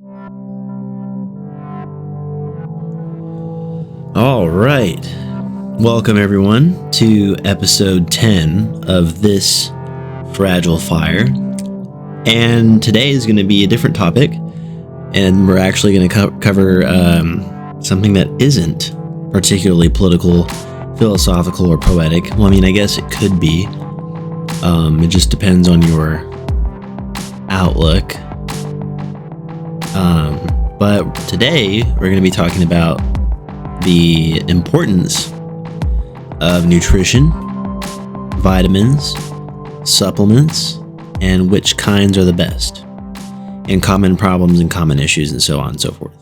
All right. Welcome, everyone, to episode 10 of this Fragile Fire. And today is going to be a different topic, and we're actually going to cover something that isn't particularly political, philosophical, or poetic. Well, I mean, I guess it could be. It just depends on your outlook. But today, we're going to be talking about the importance of nutrition, vitamins, supplements, and which kinds are the best, and common problems and common issues, and so on and so forth.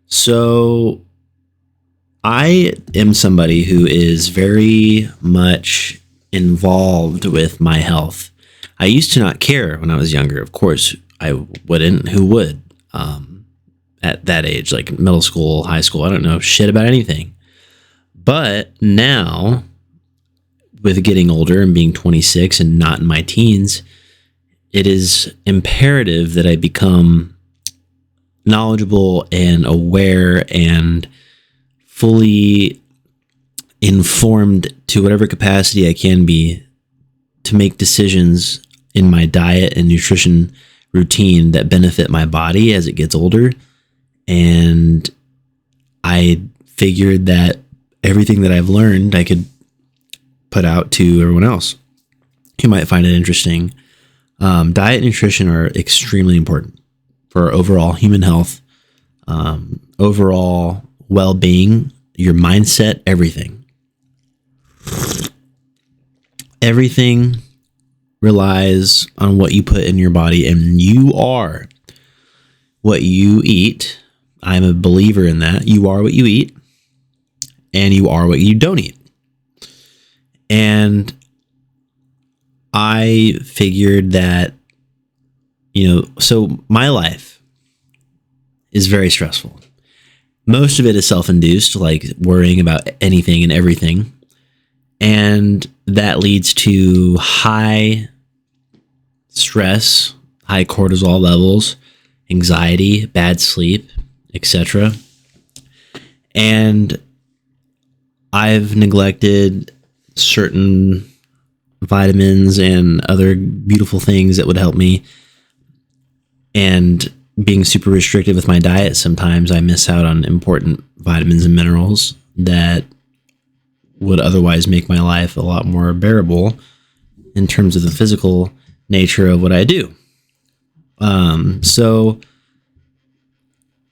So, I am somebody who is very much involved with my health. I used to not care when I was younger. Of course, I wouldn't. Who would? At that age, like middle school, high school, I don't know shit about anything. But now, with getting older and being 26 and not in my teens, it is imperative that I become knowledgeable and aware and fully informed to whatever capacity I can be to make decisions in my diet and nutrition routine that benefit my body as it gets older. And I figured that everything that I've learned, I could put out to everyone else who might find it interesting. Diet and nutrition are extremely important for overall human health, overall well-being, your mindset, everything. Everything relies on what you put in your body, and you are what you eat. I'm a believer in that. You are what you eat, and you are what you don't eat. And I figured that, so my life is very stressful. Most of it is self-induced, like worrying about anything and everything. And that leads to high stress, high cortisol levels, anxiety, bad sleep, etc. And I've neglected certain vitamins and other beautiful things that would help me. And being super restricted with my diet, sometimes I miss out on important vitamins and minerals that would otherwise make my life a lot more bearable in terms of the physical nature of what I do. So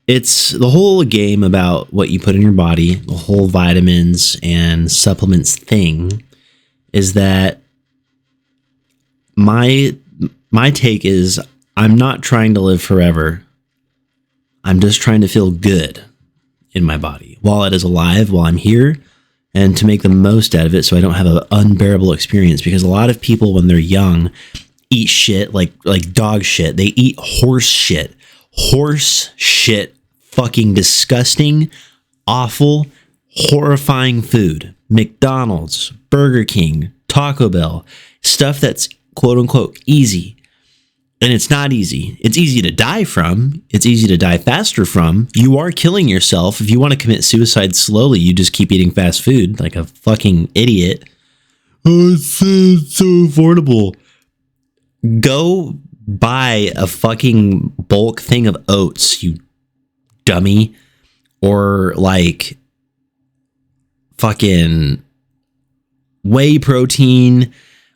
it's the whole game about what you put in your body, the whole vitamins and supplements thing, is that my take is I'm not trying to live forever. I'm just trying to feel good in my body while it is alive, while I'm here, and to make the most out of it so I don't have an unbearable experience. Because a lot of people, when they're young, eat shit like dog shit. They eat horse shit. Horse shit. Fucking disgusting, awful, horrifying food. McDonald's, Burger King, Taco Bell. Stuff that's quote unquote easy. And it's not easy. It's easy to die from. It's easy to die faster from. You are killing yourself. If you want to commit suicide slowly, you just keep eating fast food like a fucking idiot. Oh, it's so affordable. Go buy a fucking bulk thing of oats, you dummy. Or like fucking whey protein,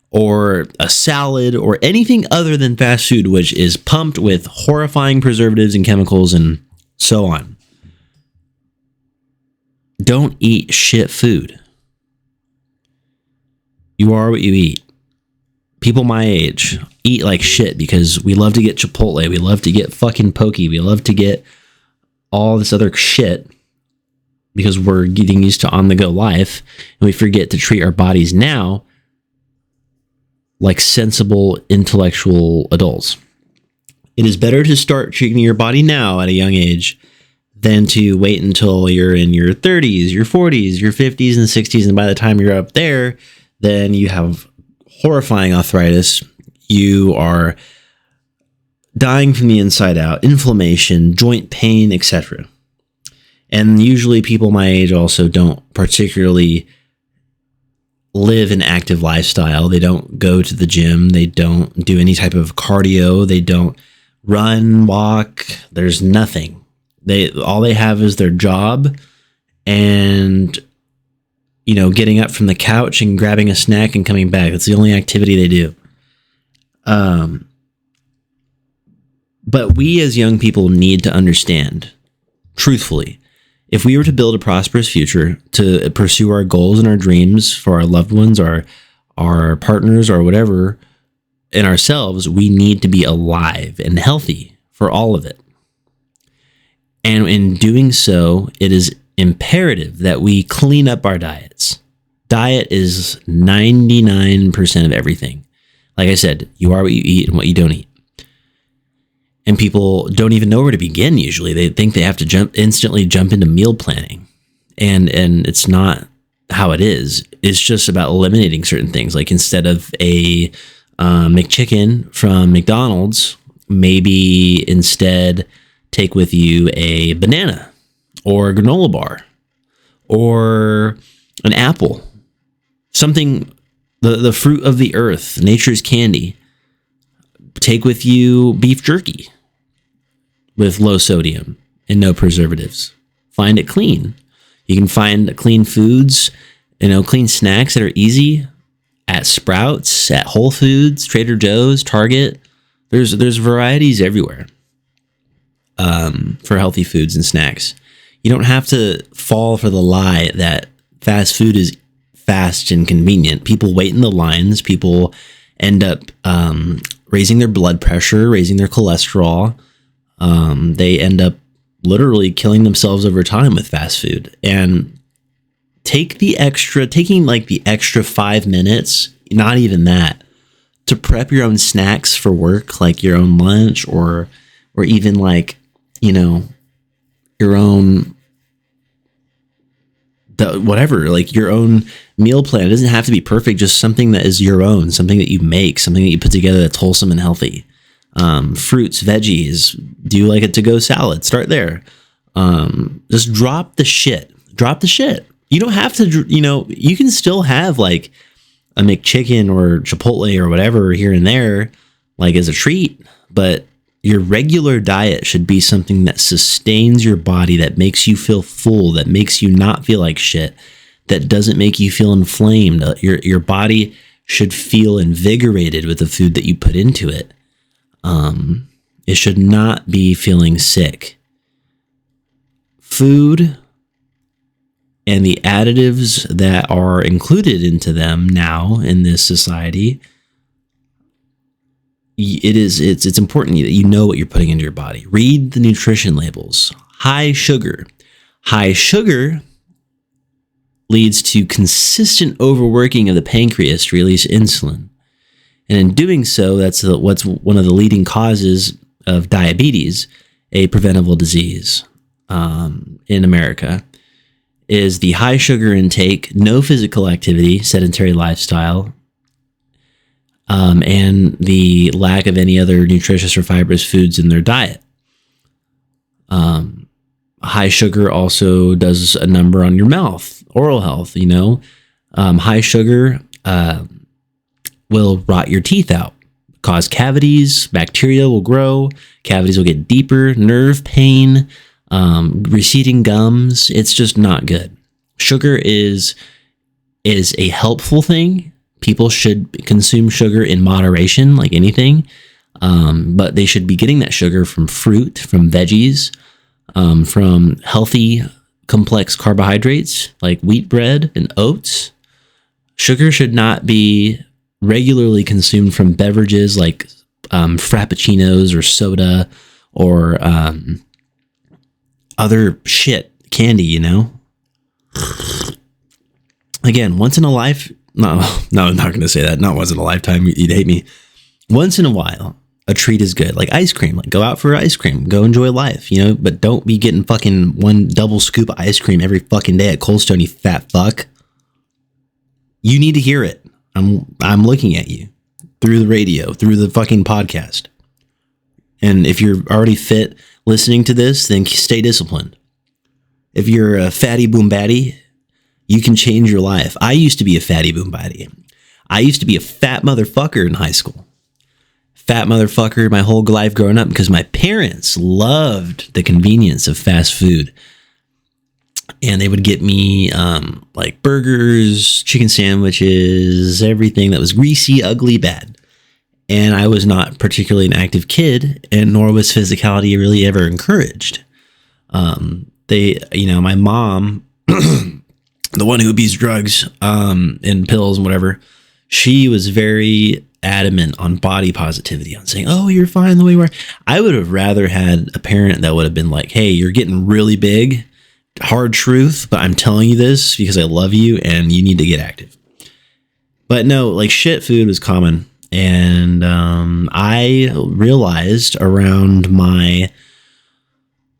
or a salad, or anything other than fast food, which is pumped with horrifying preservatives and chemicals and so on. Don't eat shit food. You are what you eat. People my age eat like shit because we love to get Chipotle. We love to get fucking Poke. We love to get all this other shit because we're getting used to on-the-go life, and we forget to treat our bodies now like sensible, intellectual adults. It is better to start treating your body now at a young age than to wait until you're in your 30s, your 40s, your 50s and 60s, and by the time you're up there, then you have horrifying arthritis. You are dying from the inside out, inflammation, joint pain, etc. And usually people my age also don't particularly live an active lifestyle. They don't go to the gym. They don't do any type of cardio. They don't run, walk. There's nothing. All they have is their job and, getting up from the couch and grabbing a snack and coming back. That's the only activity they do. But we as young people need to understand, truthfully, if we were to build a prosperous future, to pursue our goals and our dreams for our loved ones, our partners, or whatever, and ourselves, we need to be alive and healthy for all of it. And in doing so, it is imperative that we clean up our diets. Diet is 99% of everything. Like I said, you are what you eat and what you don't eat. And people don't even know where to begin usually. They think they have to instantly jump into meal planning. And it's not how it is. It's just about eliminating certain things. Like instead of a McChicken from McDonald's, maybe instead take with you a banana or a granola bar or an apple. Something, the fruit of the earth, nature's candy. Take with you beef jerky with low sodium and no preservatives. Find it clean. You can find clean foods, clean snacks that are easy at Sprouts, at Whole Foods, Trader Joe's, Target. There's varieties everywhere for healthy foods and snacks. You don't have to fall for the lie that fast food is fast and convenient. People wait in the lines. People end up raising their blood pressure, raising their cholesterol. They end up literally killing themselves over time with fast food. And taking the extra 5 minutes, not even that, to prep your own snacks for work, like your own lunch or even your own your own meal plan. It doesn't have to be perfect, just something that is your own, something that you make, something that you put together that's wholesome and healthy. Fruits, veggies, do like a to-go salad. Start there. Just drop the shit. You don't have to, you can still have like a McChicken or Chipotle or whatever here and there, like as a treat, but your regular diet should be something that sustains your body, that makes you feel full, that makes you not feel like shit, that doesn't make you feel inflamed. Your body should feel invigorated with the food that you put into it. It should not be feeling sick. Food and the additives that are included into them now in this society, it's important that you know what you're putting into your body. Read the nutrition labels. High sugar leads to consistent overworking of the pancreas to release insulin. And in doing so, that's what's one of the leading causes of diabetes, a preventable disease in America, is the high sugar intake, no physical activity, sedentary lifestyle, and the lack of any other nutritious or fibrous foods in their diet. High sugar also does a number on your mouth, oral health, high sugar will rot your teeth out, cause cavities, bacteria will grow, cavities will get deeper, nerve pain, receding gums. It's just not good. Sugar is a helpful thing. People should consume sugar in moderation, like anything, but they should be getting that sugar from fruit, from veggies, from healthy, complex carbohydrates like wheat bread and oats. Sugar should not be regularly consumed from beverages like frappuccinos or soda or other shit, candy, Again, once in a life, no, I'm not going to say that. Not once in a lifetime. You'd hate me. Once in a while, a treat is good. Like ice cream. Like go out for ice cream. Go enjoy life, but don't be getting fucking one double scoop of ice cream every fucking day at Cold Stone, you fat fuck. You need to hear it. I'm looking at you through the radio, through the fucking podcast. And if you're already fit listening to this, then stay disciplined. If you're a fatty boom batty, you can change your life. I used to be a fatty boom batty. I used to be a fat motherfucker in high school. Fat motherfucker my whole life growing up because my parents loved the convenience of fast food. And they would get me like burgers, chicken sandwiches, everything that was greasy, ugly, bad. And I was not particularly an active kid, and nor was physicality really ever encouraged. My mom, the one who abused drugs and pills and whatever, she was very adamant on body positivity, on saying, oh, you're fine the way you are. I would have rather had a parent that would have been like, hey, you're getting really big, hard truth, but I'm telling you this because I love you and you need to get active. But no, like shit food was common. And I realized around my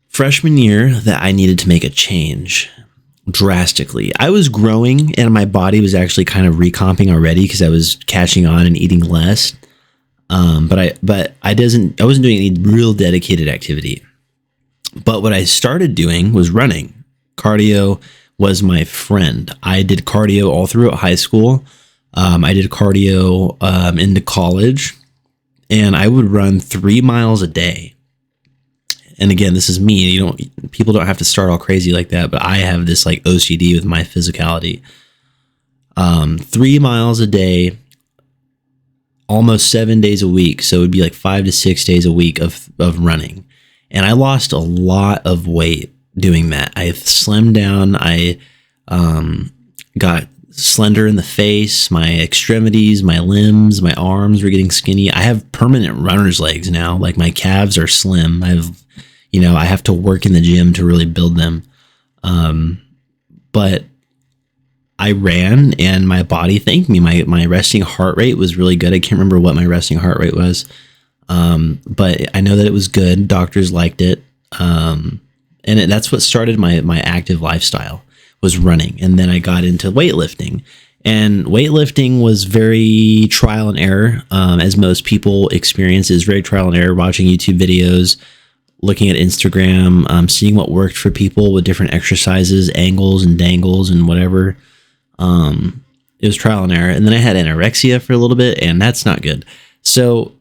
freshman year that I needed to make a change drastically. I was growing and my body was actually kind of recomping already because I was catching on and eating less. But I wasn't doing any real dedicated activity. But what I started doing was running. Cardio was my friend. I did cardio all throughout high school. I did cardio into college, and I would run 3 miles a day. And again, this is me. People don't have to start all crazy like that, but I have this like OCD with my physicality. 3 miles a day, almost 7 days a week. So it would be like 5 to 6 days a week of running. And I lost a lot of weight doing that. I slimmed down. I got slender in the face, my extremities, my limbs, my arms were getting skinny. I have permanent runner's legs now. Like my calves are slim. I have to work in the gym to really build them. But I ran and my body thanked me. My resting heart rate was really good. I can't remember what my resting heart rate was. But I know that it was good. Doctors liked it. That's what started my active lifestyle, was running. And then I got into weightlifting, and weightlifting was very trial and error. As most people experience, is very trial and error, watching YouTube videos, looking at Instagram, seeing what worked for people with different exercises, angles and dangles and whatever. It was trial and error. And then I had anorexia for a little bit, and that's not good. So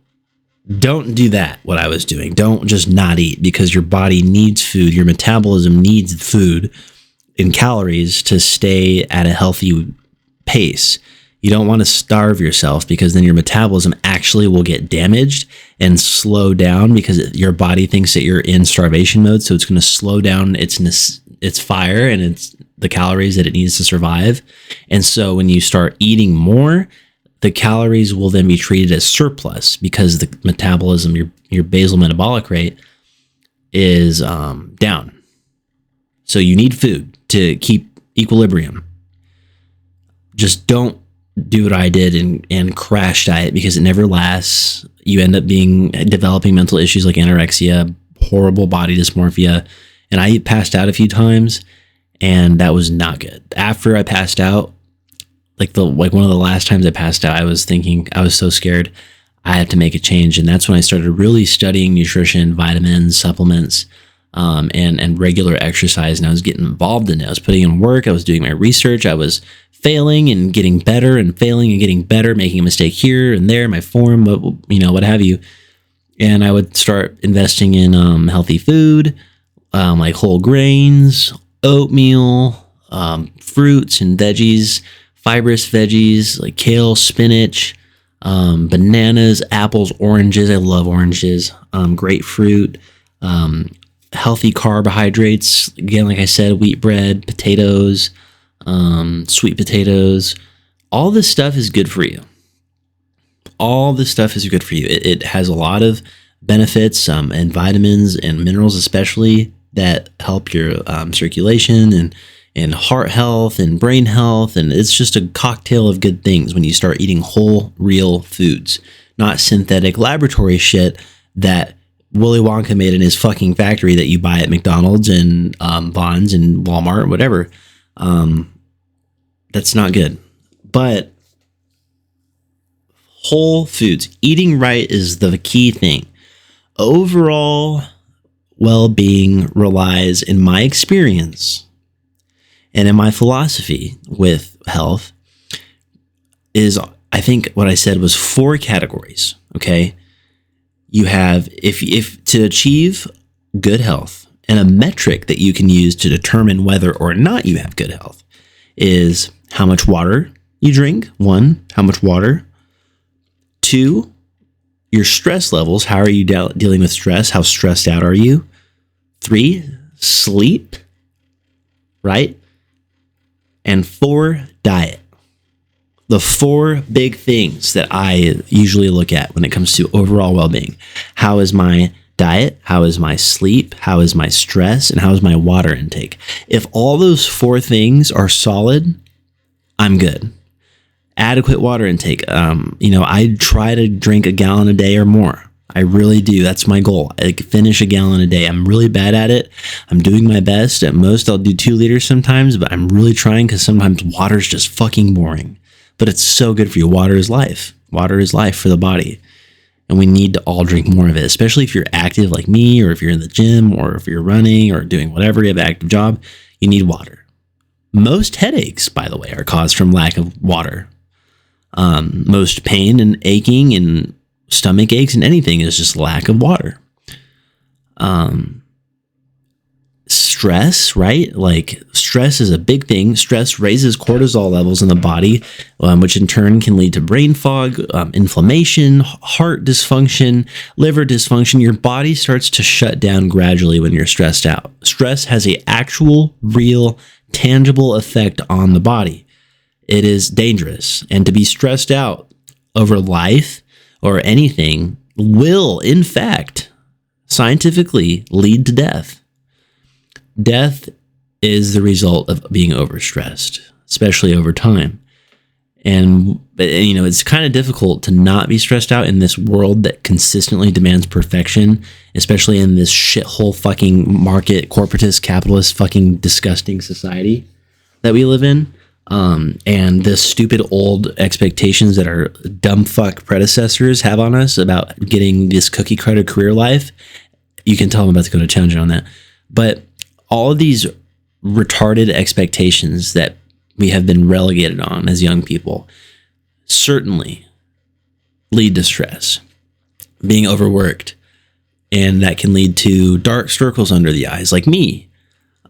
don't do that, what I was doing. Don't just not eat, because your body needs food. Your metabolism needs food in calories to stay at a healthy pace. You don't want to starve yourself, because then your metabolism actually will get damaged and slow down, because your body thinks that you're in starvation mode. So it's going to slow down its fire and its the calories that it needs to survive. And so when you start eating more, the calories will then be treated as surplus, because the metabolism, your basal metabolic rate, is down. So you need food to keep equilibrium. Just don't do what I did and crash diet, because it never lasts. You end up developing mental issues like anorexia, horrible body dysmorphia. And I passed out a few times, and that was not good. After I passed out, like one of the last times I passed out, I was thinking, I was so scared, I had to make a change. And that's when I started really studying nutrition, vitamins, supplements, and regular exercise. And I was getting involved in it. I was putting in work. I was doing my research. I was failing and getting better, and failing and getting better, making a mistake here and there, my form, what have you. And I would start investing in healthy food, like whole grains, oatmeal, fruits and veggies, fibrous veggies like kale, spinach, bananas, apples, oranges. I love oranges. Grapefruit, healthy carbohydrates. Again, like I said, wheat bread, potatoes, sweet potatoes. All this stuff is good for you. All this stuff is good for you. It has a lot of benefits, and vitamins and minerals especially, that help your circulation and heart health and brain health. And it's just a cocktail of good things when you start eating whole, real foods, not synthetic laboratory shit that Willy Wonka made in his fucking factory that you buy at McDonald's and Vons and Walmart, whatever. That's not good. But whole foods, eating right is the key thing. overall well-being relies, in my experience and in my philosophy with health, is, I think what I said was 4 categories. Okay. You have, if to achieve good health, and a metric that you can use to determine whether or not you have good health is how much water you drink. 1, how much water. 2, your stress levels. How are you dealing with stress? How stressed out are you? 3, sleep, right? And 4, diet. The 4 big things that I usually look at when it comes to overall well-being. How is my diet? How is my sleep? How is my stress? And how is my water intake? If all those 4 things are solid, I'm good. Adequate water intake. I try to drink a gallon a day or more. I really do. That's my goal. I finish a gallon a day. I'm really bad at it. I'm doing my best. At most, I'll do 2 liters sometimes, but I'm really trying, because sometimes water's just fucking boring. But it's so good for you. Water is life. Water is life for the body. And we need to all drink more of it, especially if you're active like me, or if you're in the gym, or if you're running or doing whatever, you have an active job, you need water. Most headaches, by the way, are caused from lack of water. Most pain and aching and stomach aches and anything is just lack of water. Stress, right? Like, stress is a big thing. Stress raises cortisol levels in the body, which in turn can lead to brain fog, inflammation, heart dysfunction, liver dysfunction. Your body starts to shut down gradually when you're stressed out. Stress has an actual, real, tangible effect on the body. It is dangerous. And to be stressed out over life or anything will, in fact, scientifically lead to death. Death is the result of being overstressed, especially over time. And, it's kind of difficult to not be stressed out in this world that consistently demands perfection, especially in this shithole fucking market, corporatist, capitalist, fucking disgusting society that we live in. And the stupid old expectations that our dumb fuck predecessors have on us about getting this cookie cutter career life. You can tell I'm about to go to challenge on that. But all of these retarded expectations that we have been relegated on as young people certainly lead to stress, being overworked, and that can lead to dark circles under the eyes, like me.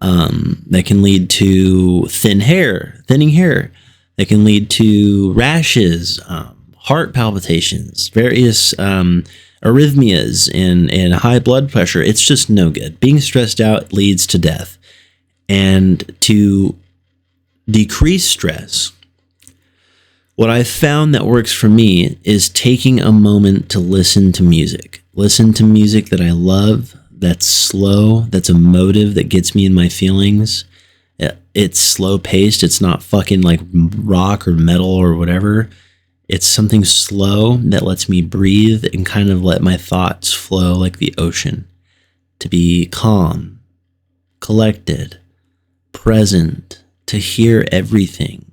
That can lead to thinning hair. That can lead to rashes, heart palpitations, various arrhythmias, and high blood pressure. It's just no good. Being stressed out leads to death. And to decrease stress, what I've found that works for me is taking a moment to listen to music. Listen to music that I love, that's slow, that's emotive, that gets me in my feelings. It's slow paced. It's not fucking like rock or metal or whatever. It's something slow that lets me breathe and kind of let my thoughts flow like the ocean. To be calm, collected, present, to hear everything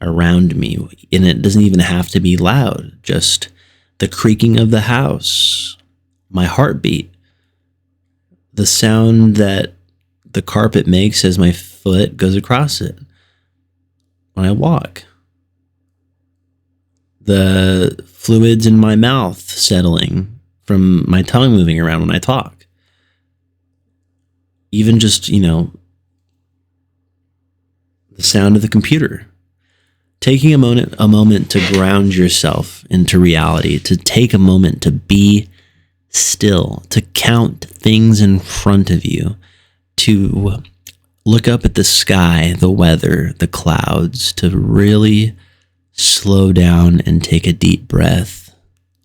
around me. And it doesn't even have to be loud, just the creaking of the house, my heartbeat, the sound that the carpet makes as my foot goes across it when I walk, the fluids in my mouth settling from my tongue moving around when I talk, even just, the sound of the computer. Taking a moment to ground yourself into reality, to take a moment to be still, to count things in front of you, to look up at the sky, the weather, the clouds, to really slow down and take a deep breath.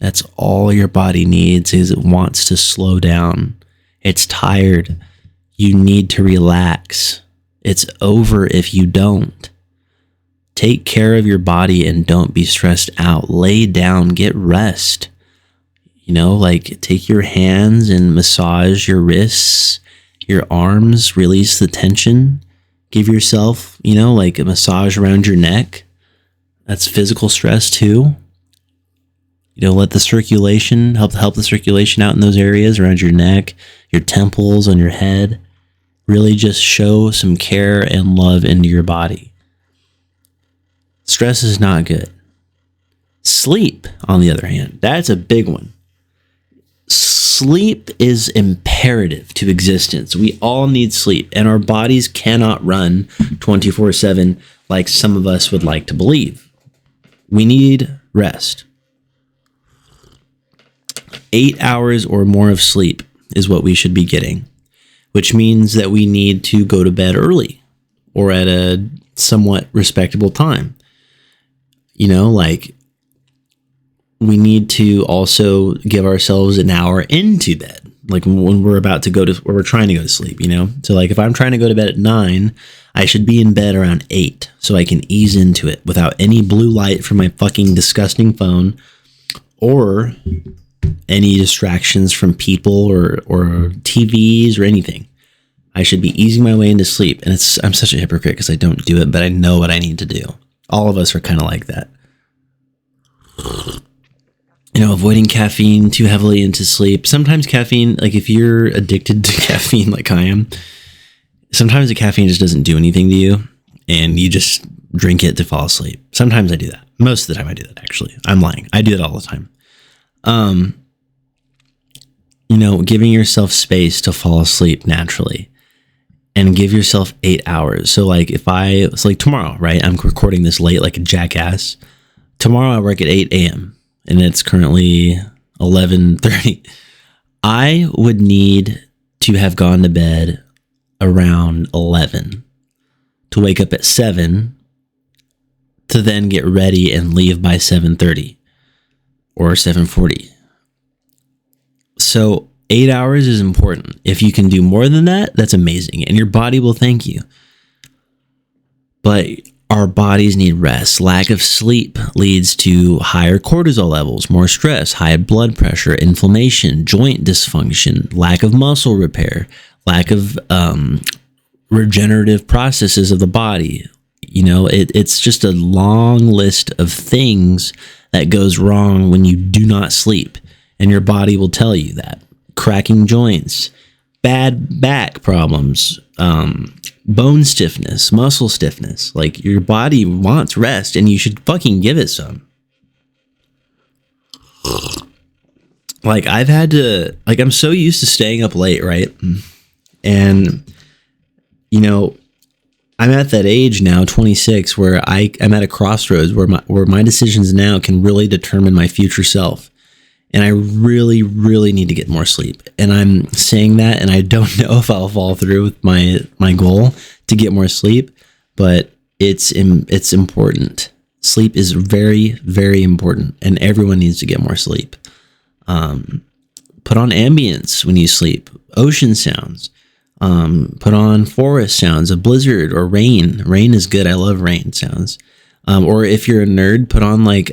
That's all your body needs, is it wants to slow down. It's tired. You need to relax. It's over if you don't. Take care of your body and don't be stressed out. Lay down, get rest. Take your hands and massage your wrists, your arms, release the tension. Give yourself, a massage around your neck. That's physical stress too. Let the circulation help the circulation out in those areas around your neck, your temples, on your head. Really just show some care and love into your body. Stress is not good. Sleep, on the other hand, that's a big one. Sleep is imperative to existence. We all need sleep, and our bodies cannot run 24/7 like some of us would like to believe. We need rest. 8 hours or more of sleep is what we should be getting, which means that we need to go to bed early or at a somewhat respectable time. We need to also give ourselves an hour into bed, like when we're about to go to, or we're trying to go to sleep, So if I'm trying to go to bed at 9, I should be in bed around 8 so I can ease into it without any blue light from my fucking disgusting phone or any distractions from people or TVs or anything. I should be easing my way into sleep. And I'm such a hypocrite because I don't do it, but I know what I need to do. All of us are kind of like that. Avoiding caffeine too heavily into sleep. Sometimes caffeine, like if you're addicted to caffeine like I am, sometimes the caffeine just doesn't do anything to you and you just drink it to fall asleep. Sometimes I do that. Most of the time I do that, actually. I'm lying. I do that all the time. Giving yourself space to fall asleep naturally and give yourself 8 hours. So like tomorrow, right? I'm recording this late like a jackass. Tomorrow I work at 8 a.m. and it's currently 11:30. I would need to have gone to bed around 11 to wake up at 7 to then get ready and leave by 7:30 or 7:40. So 8 hours is important. If you can do more than that, that's amazing. And your body will thank you. But our bodies need rest. Lack of sleep leads to higher cortisol levels, more stress, high blood pressure, inflammation, joint dysfunction, lack of muscle repair, lack of regenerative processes of the body. It's just a long list of things that goes wrong when you do not sleep. And your body will tell you that. Cracking joints, bad back problems, bone stiffness, muscle stiffness. Like your body wants rest and you should fucking give it some. Like I'm so used to staying up late, right? And, I'm at that age now, 26, where I'm at a crossroads where my decisions now can really determine my future self. And I really, really need to get more sleep. And I'm saying that, and I don't know if I'll fall through with my goal to get more sleep, but it's important. Sleep is very, very important, and everyone needs to get more sleep. Put on ambience when you sleep, ocean sounds. Put on forest sounds, a blizzard or rain. Rain is good. I love rain sounds. Or if you're a nerd, put on like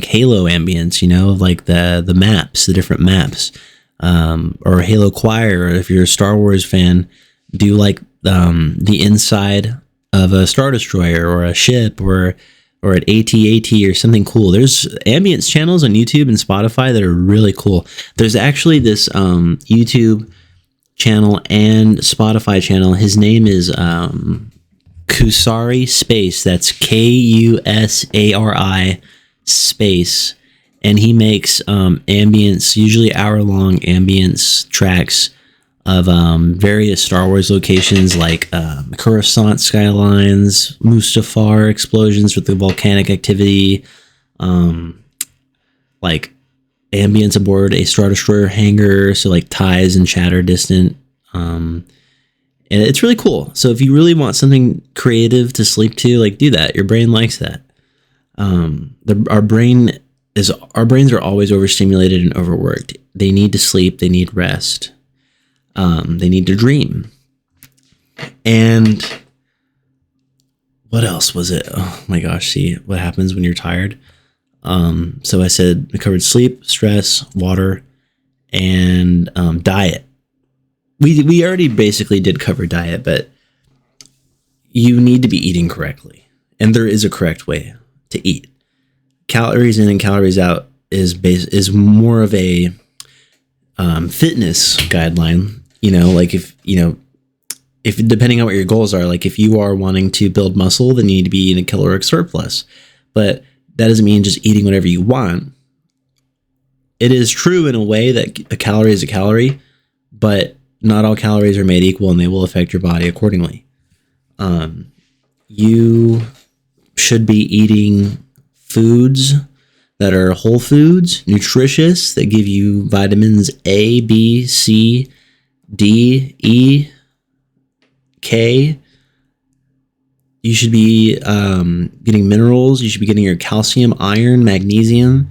Halo ambience, like the maps, the different maps, or Halo Choir. Or if you're a Star Wars fan, do like the inside of a Star Destroyer or a ship or at AT-AT or something cool. There's ambience channels on YouTube and Spotify that are really cool. There's actually this YouTube channel and Spotify channel. His name is Kusari Space. That's Kusari Space, and he makes ambience, usually hour-long ambience tracks of various Star Wars locations like Coruscant skylines, Mustafar explosions with the volcanic activity, like ambience aboard a Star Destroyer hangar, so like ties and chatter distant. And it's really cool. So if you really want something creative to sleep to, like do that. Your brain likes that. Our brains are always overstimulated and overworked. They need to sleep. They need rest. They need to dream. And what else was it? Oh my gosh. See what happens when you're tired. So I said, I covered sleep, stress, water, and, diet. We already basically did cover diet, but you need to be eating correctly. And there is a correct way to eat. Calories in and calories out is more of a fitness guideline. Like if depending on what your goals are, like if you are wanting to build muscle, then you need to be in a caloric surplus. But that doesn't mean just eating whatever you want. It is true in a way that a calorie is a calorie, but not all calories are made equal, and they will affect your body accordingly. You should be eating foods that are whole foods, nutritious, that give you vitamins A, B, C, D, E, K. You should be getting minerals. You should be getting your calcium, iron, magnesium,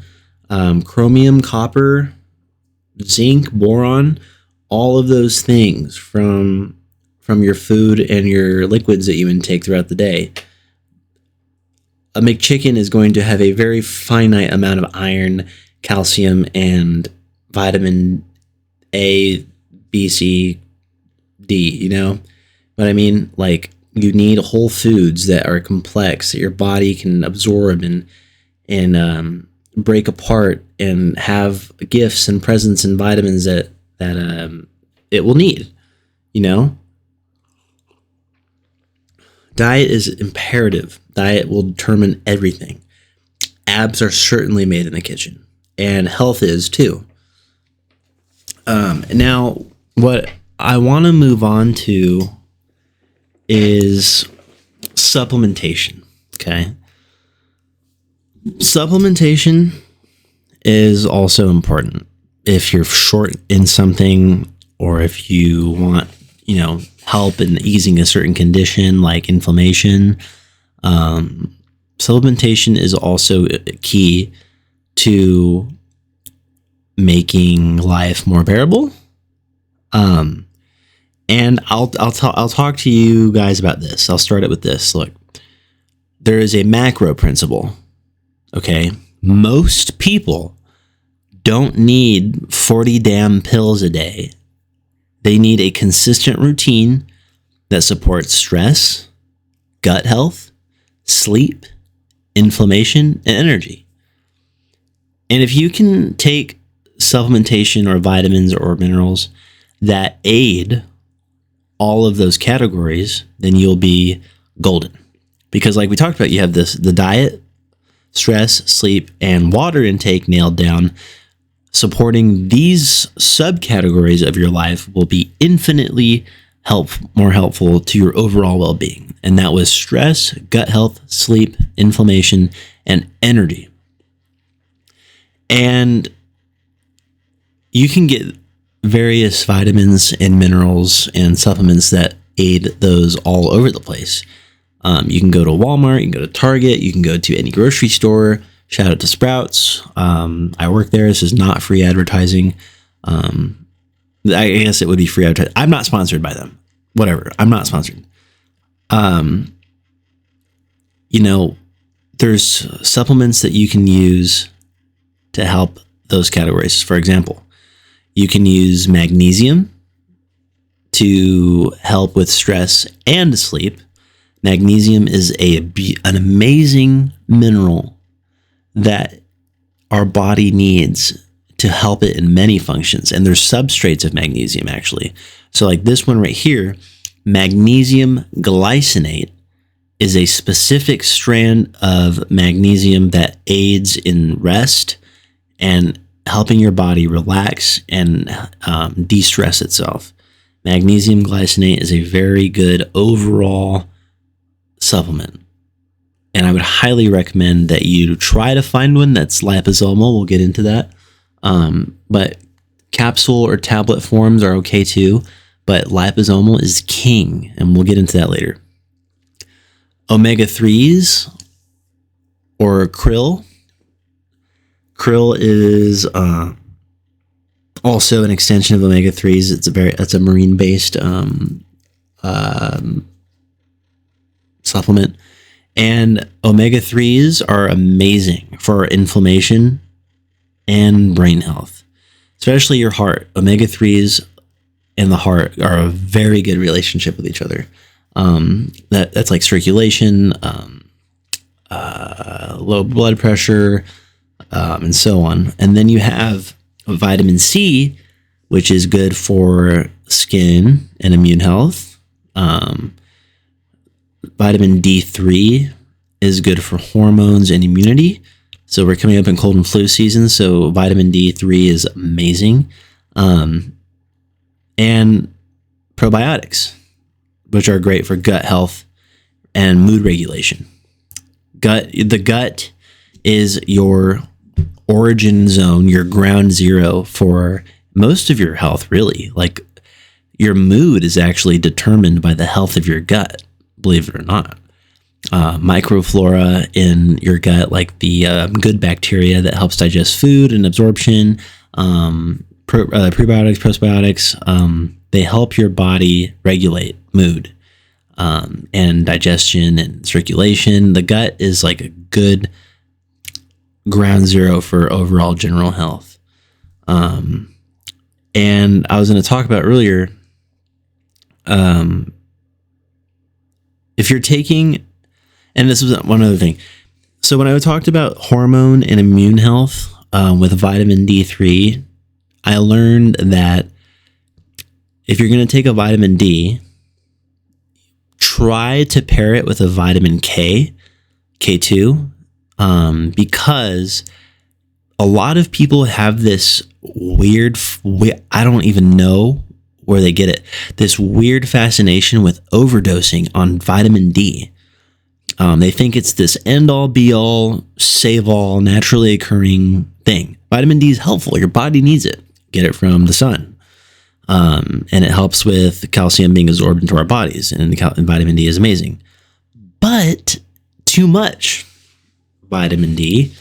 chromium, copper, zinc, boron, all of those things from your food and your liquids that you intake throughout the day. A McChicken is going to have a very finite amount of iron, calcium, and vitamin A, B, C, D, you know what I mean? Like, you need whole foods that are complex, that your body can absorb and break apart and have gifts and presents and vitamins that it will need, you know? Diet is imperative. Diet will determine everything. Abs are certainly made in the kitchen, and health is too. Now, what I want to move on to is supplementation. Okay. Supplementation is also important. If you're short in something, or if you want, help in easing a certain condition like inflammation, supplementation is also key to making life more bearable. And I'll talk to you guys about this. I'll start it with this. Look, there is a macro principle. Okay, most people don't need 40 damn pills a day. They need a consistent routine that supports stress, gut health, sleep, inflammation, and energy. And if you can take supplementation or vitamins or minerals that aid all of those categories, then you'll be golden. Because like we talked about, you have the diet, stress, sleep, and water intake nailed down. Supporting these subcategories of your life will be infinitely more helpful to your overall well-being. And that was stress, gut health, sleep, inflammation, and energy. And you can get various vitamins and minerals and supplements that aid those all over the place. You can go to Walmart, you can go to Target, you can go to any grocery store. Shout out to Sprouts. I work there. This is not free advertising. I guess it would be free advertising. I'm not sponsored by them. Whatever. I'm not sponsored. There's supplements that you can use to help those categories. For example, you can use magnesium to help with stress and sleep. Magnesium is an amazing mineral that our body needs to help it in many functions. And there's substrates of magnesium, actually. So like this one right here, magnesium glycinate is a specific strand of magnesium that aids in rest and helping your body relax and de-stress itself. Magnesium glycinate is a very good overall supplement. And I would highly recommend that you try to find one that's liposomal. We'll get into that. But capsule or tablet forms are okay too. But liposomal is king. And we'll get into that later. Omega-3s or krill. Krill is also an extension of omega-3s. It's a marine-based supplement. And omega-3s are amazing for inflammation and brain health, especially your heart. Omega-3s and the heart are a very good relationship with each other. That's like circulation, low blood pressure, and so on. And then you have vitamin C, which is good for skin and immune health. Vitamin D3 is good for hormones and immunity. So we're coming up in cold and flu season, so vitamin D3 is amazing. And probiotics, which are great for gut health and mood regulation. The gut is your origin zone, your ground zero for most of your health, really. Like, your mood is actually determined by the health of your gut, believe it or not. Microflora in your gut, like the good bacteria that helps digest food and absorption, prebiotics, postbiotics, they help your body regulate mood and digestion and circulation. The gut is like a good ground zero for overall general health. And I was going to talk about earlier, if you're taking, and this was one other thing. So when I talked about hormone and immune health with vitamin D3, I learned that if you're going to take a vitamin D, try to pair it with a vitamin K, K2, because a lot of people have this weird, I don't even know where they get it, this weird fascination with overdosing on vitamin D. They think it's this end-all, be-all, save-all, naturally occurring thing. Vitamin D is helpful. Your body needs it. Get it from the sun. And it helps with calcium being absorbed into our bodies. And vitamin D is amazing. But too much vitamin D,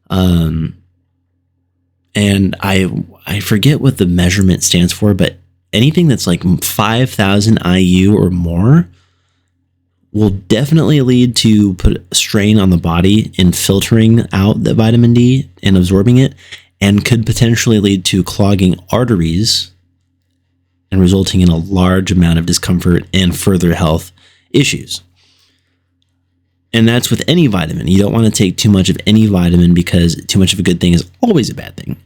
and I forget what the measurement stands for, but anything that's like 5,000 IU or more will definitely lead to put strain on the body in filtering out the vitamin D and absorbing it, and could potentially lead to clogging arteries and resulting in a large amount of discomfort and further health issues. And that's with any vitamin. You don't want to take too much of any vitamin, because too much of a good thing is always a bad thing.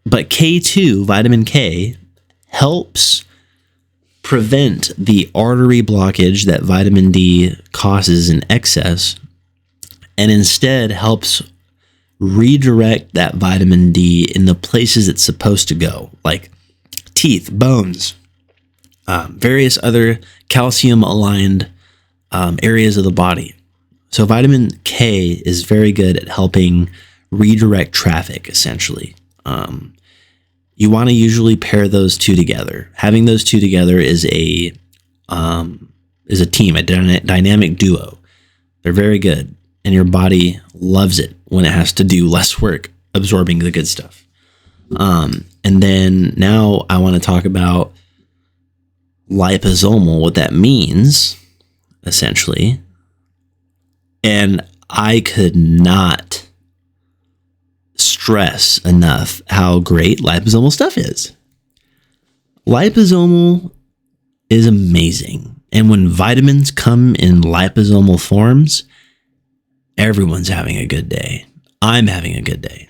But K2, vitamin K, helps prevent the artery blockage that vitamin D causes in excess, and instead helps redirect that vitamin D in the places it's supposed to go, like teeth, bones, various other calcium-aligned areas of the body. So vitamin K is very good at helping redirect traffic, essentially. You want to usually pair those two together. Having those two together is a team, a dynamic duo. They're very good, and your body loves it when it has to do less work absorbing the good stuff. And then now I want to talk about liposomal, what that means, essentially. And I could not stress enough how great liposomal stuff is. Liposomal is amazing. And when vitamins come in liposomal forms, everyone's having a good day. I'm having a good day.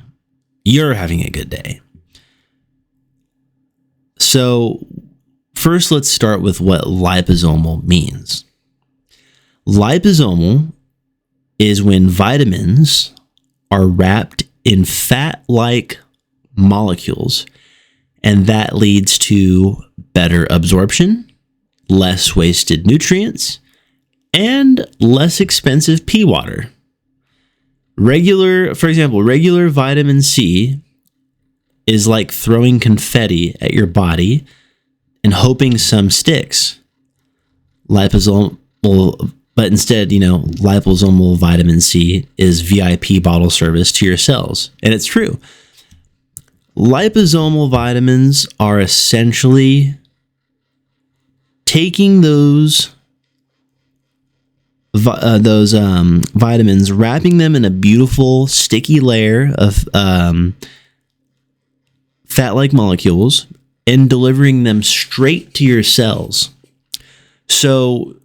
You're having a good day. So first, let's start with what liposomal means. Liposomal is when vitamins are wrapped in fat-like molecules, and that leads to better absorption, less wasted nutrients, and less expensive pee water. For example, regular vitamin C is like throwing confetti at your body and hoping some sticks. Liposomal, but instead, liposomal vitamin C is VIP bottle service to your cells. And it's true. Liposomal vitamins are essentially taking those vitamins, wrapping them in a beautiful sticky layer of fat-like molecules, and delivering them straight to your cells. So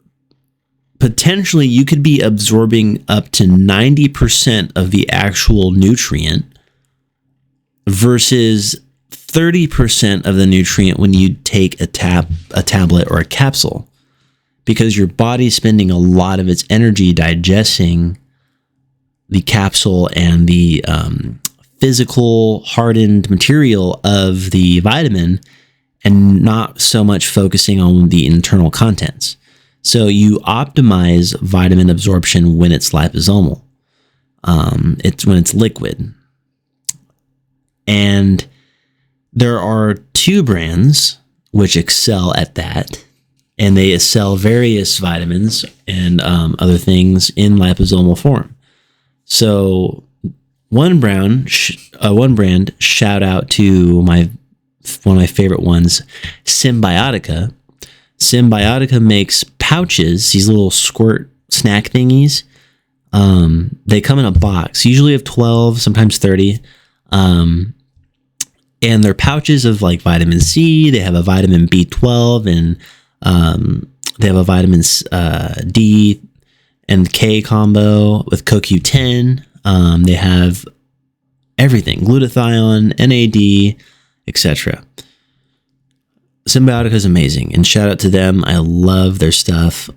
potentially you could be absorbing up to 90% of the actual nutrient versus 30% of the nutrient when you take a tablet or a capsule, because your body's spending a lot of its energy digesting the capsule and the physical hardened material of the vitamin and not so much focusing on the internal contents. So you optimize vitamin absorption when it's liposomal. It's when it's liquid. And there are two brands which excel at that, and they sell various vitamins and other things in liposomal form. So one brand, shout out to one of my favorite ones, Cymbiotika. Cymbiotika makes pouches, these little squirt snack thingies. They come in a box, usually of 12, sometimes 30. And they're pouches of like vitamin C. They have a vitamin B12 and they have a vitamin D and K combo with CoQ10. They have everything, glutathione, NAD, etc. Cymbiotika is amazing, and shout out to them. I love their stuff.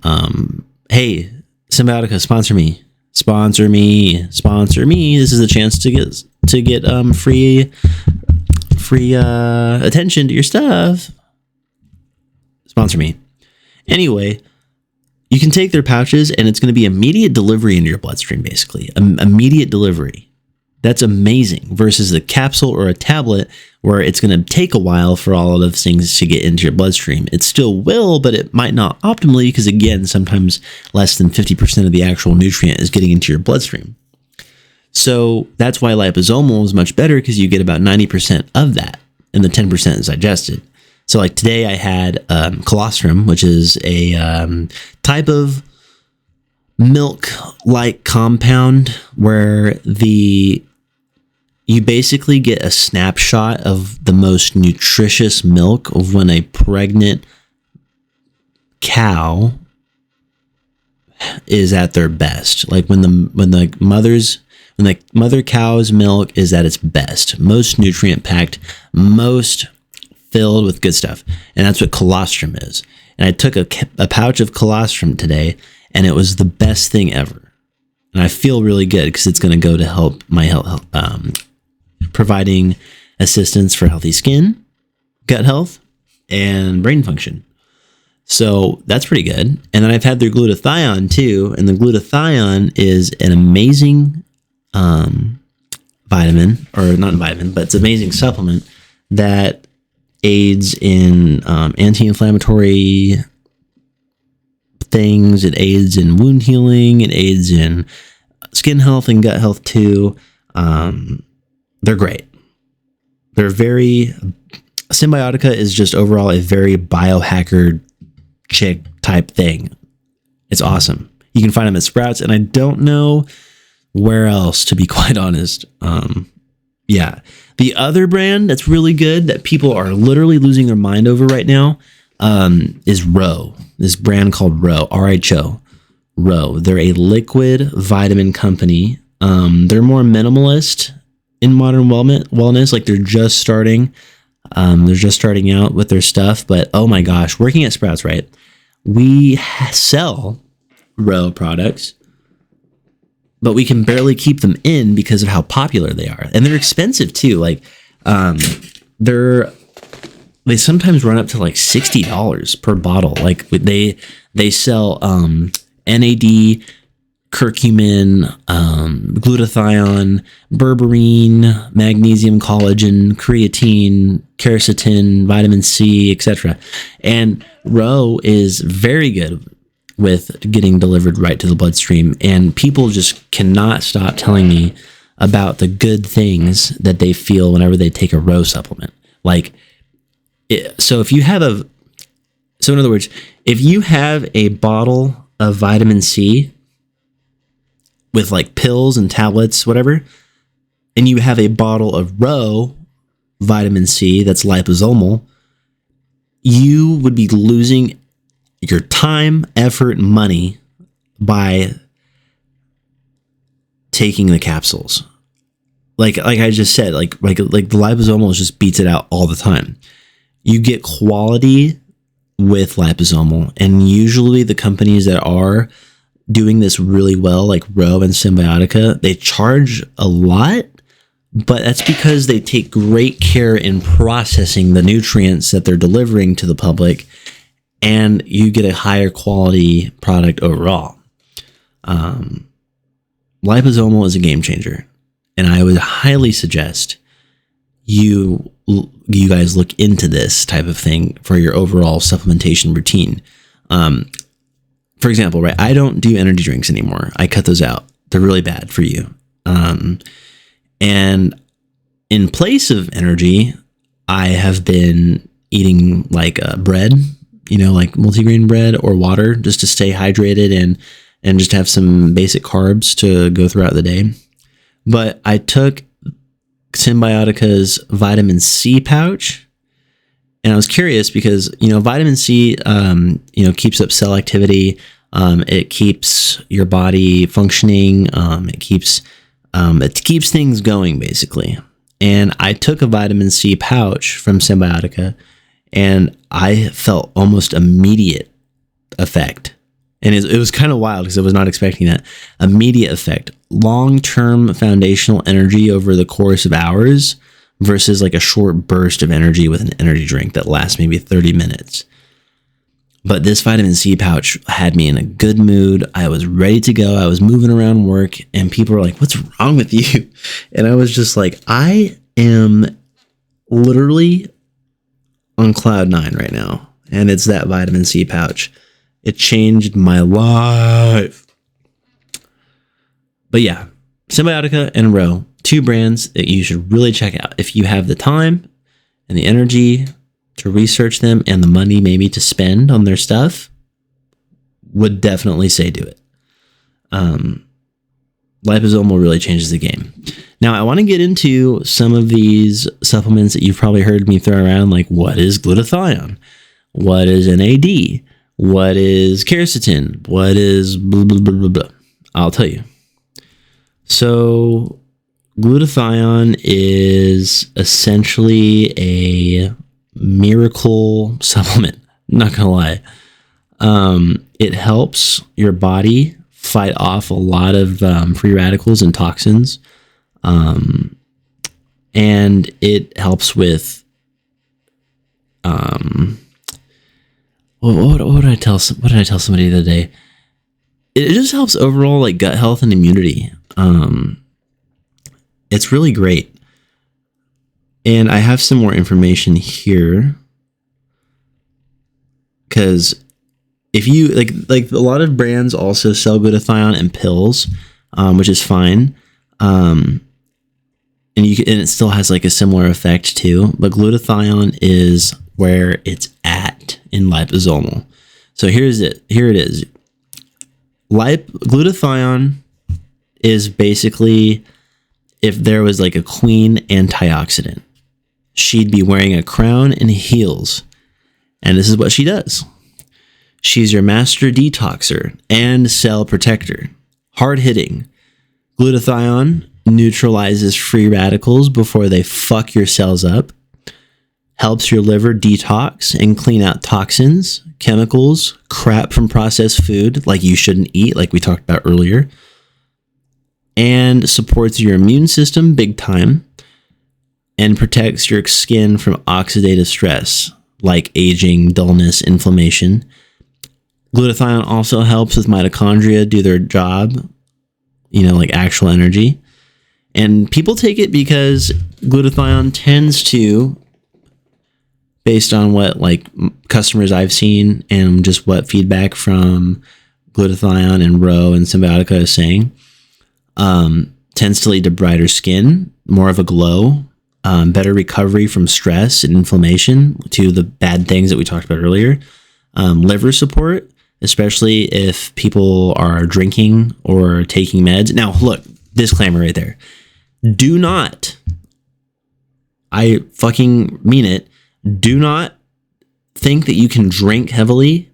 Hey, Cymbiotika, sponsor me. This is a chance to get free attention to your stuff. Sponsor me. Anyway, you can take their pouches, and it's going to be immediate delivery into your bloodstream, basically. Immediate delivery. That's amazing versus a capsule or a tablet where it's going to take a while for all of those things to get into your bloodstream. It still will, but it might not optimally because, again, sometimes less than 50% of the actual nutrient is getting into your bloodstream. So that's why liposomal is much better, because you get about 90% of that and the 10% is digested. So like today I had colostrum, which is a type of milk-like compound where you basically get a snapshot of the most nutritious milk of when a pregnant cow is at their best. Like when the mother cow's milk is at its best, most nutrient packed, most filled with good stuff. And that's what colostrum is. And I took a pouch of colostrum today, and it was the best thing ever. And I feel really good because it's going to go to help my health, providing assistance for healthy skin, gut health, and brain function. So that's pretty good. And then I've had their glutathione too. And the glutathione is an amazing vitamin, or not vitamin, but it's an amazing supplement that aids in anti-inflammatory things. It aids in wound healing. It aids in skin health and gut health too. They're great. Cymbiotika is just overall a very biohacker chick type thing. It's awesome. You can find them at Sprouts, and I don't know where else, to be quite honest. Yeah. The other brand that's really good that people are literally losing their mind over right now is Rho. This brand called Rho, RHO. Rho. They're a liquid vitamin company. They're more minimalist in modern wellness. Like they're just starting. They're just starting out with their stuff. But oh my gosh, working at Sprouts, right? We sell Rho products, but we can barely keep them in because of how popular they are. And they're expensive too. Like, they sometimes run up to like $60 per bottle. Like they sell, NAD, curcumin, glutathione, berberine, magnesium, collagen, creatine, quercetin, vitamin C, etc. And Rho is very good with getting delivered right to the bloodstream, and people just cannot stop telling me about the good things that they feel whenever they take a Rho supplement. So in other words, if you have a bottle of vitamin C with like pills and tablets, whatever, and you have a bottle of Rho vitamin C that's liposomal, you would be losing your time, effort, and money by taking the capsules. Like I just said, like the liposomal just beats it out all the time. You get quality with liposomal, and usually the companies that are doing this really well, like Rho and Cymbiotika, they charge a lot, but that's because they take great care in processing the nutrients that they're delivering to the public, and you get a higher quality product overall. Liposomal is a game changer, and I would highly suggest you guys look into this type of thing for your overall supplementation routine. For example, right, I don't do energy drinks anymore. I cut those out. They're really bad for you. And in place of energy, I have been eating like bread, like multigrain bread or water, just to stay hydrated and just have some basic carbs to go throughout the day. But I took Cymbiotika's vitamin C pouch, and I was curious because, vitamin C, keeps up cell activity. It keeps your body functioning. It keeps things going, basically. And I took a vitamin C pouch from Cymbiotika, and I felt almost immediate effect. And it was kind of wild because I was not expecting that. Immediate effect. Long-term foundational energy over the course of hours versus like a short burst of energy with an energy drink that lasts maybe 30 minutes. But this vitamin C pouch had me in a good mood. I was ready to go. I was moving around work, and people were like, "What's wrong with you?" And I was just like, I am literally on cloud 9 right now. And it's that vitamin C pouch. It changed my life. But yeah, Cymbiotika and Rho, 2 brands that you should really check out if you have the time and the energy to research them and the money maybe to spend on their stuff. Would definitely say do it. Liposomal really changes the game. Now, I want to get into some of these supplements that you've probably heard me throw around, like what is glutathione? What is NAD? What is quercetin? What is blah, blah, blah, blah, blah. I'll tell you. So glutathione is essentially a miracle supplement. I'm not going to lie. It helps your body fight off a lot of free radicals and toxins. And it helps with what did I tell somebody the other day? It just helps overall like gut health and immunity. It's really great. And I have some more information here, because if you like a lot of brands also sell glutathione in pills, which is fine. And it still has like a similar effect too, but glutathione is where it's at in liposomal. So here it is. Glutathione is basically if there was like a queen antioxidant. She'd be wearing a crown and heels. And this is what she does. She's your master detoxer and cell protector. Hard hitting. Glutathione neutralizes free radicals before they fuck your cells up. Helps your liver detox and clean out toxins, chemicals, crap from processed food like you shouldn't eat, like we talked about earlier. And supports your immune system big time. And protects your skin from oxidative stress, like aging, dullness, inflammation. Glutathione also helps with mitochondria do their job, like actual energy. And people take it because glutathione tends to, based on what like customers I've seen and just what feedback from glutathione and Rho and Cymbiotika is saying, tends to lead to brighter skin, more of a glow, better recovery from stress and inflammation, to the bad things that we talked about earlier. Liver support, especially if people are drinking or taking meds. Now, look, disclaimer right there. Do not, I fucking mean it, do not think that you can drink heavily